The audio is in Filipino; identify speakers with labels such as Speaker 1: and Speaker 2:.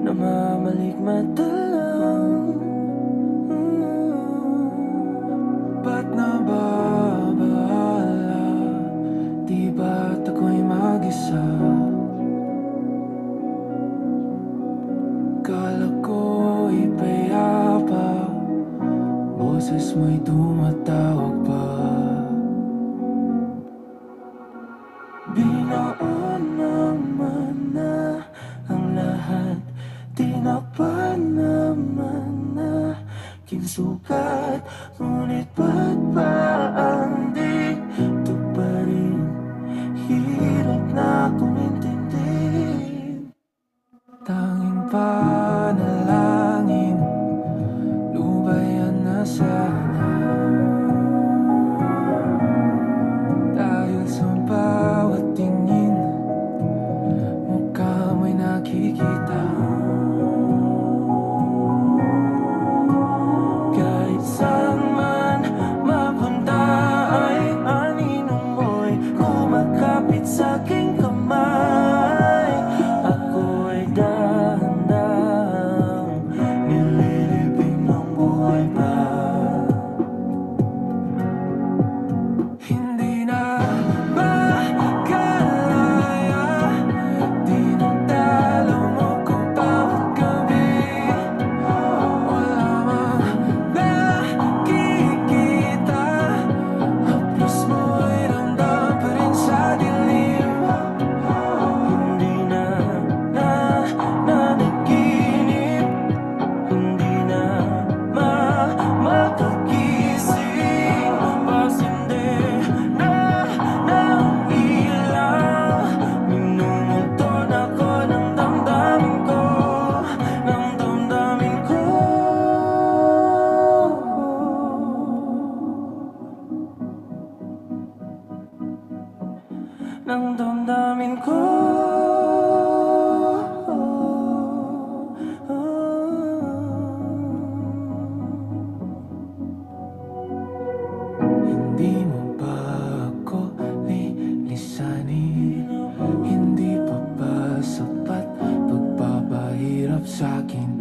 Speaker 1: namamalikmata lang. Ba't nababahala? Di ba't ako'y mag-isa? Kala ko'y payapa, boses mo'y tumatawag pa. Binoon naman na ang lahat, tinakpan naman na kinsukat. Ngunit ba't ba ang dito pa rin? Hirap na akong intindihin. Tanging panalangin, lubayan na sana. Dahil sa bawat tingin, mukha mo'y nakikita. Kahit saan man mapunta ay anino mo'y kumakapit sa aking kamay. Ako'y dahan-dahang nililibing ng buhay pa. Hindi na makalaya, dinadalaw mo ko bawat gabi. Wala mang nakikita, haplos mo'y ramdam pa rin sa dilim. Hindi na nanaginip, hindi na makagising. Pasindi na ng ilaw, minumulton ako ng damdamin ko, ng damdamin ko. Ng damdamin ko. Hindi mo ba ako lilisanin? Hindi pa ba sapat pagpapahirap sa'kin?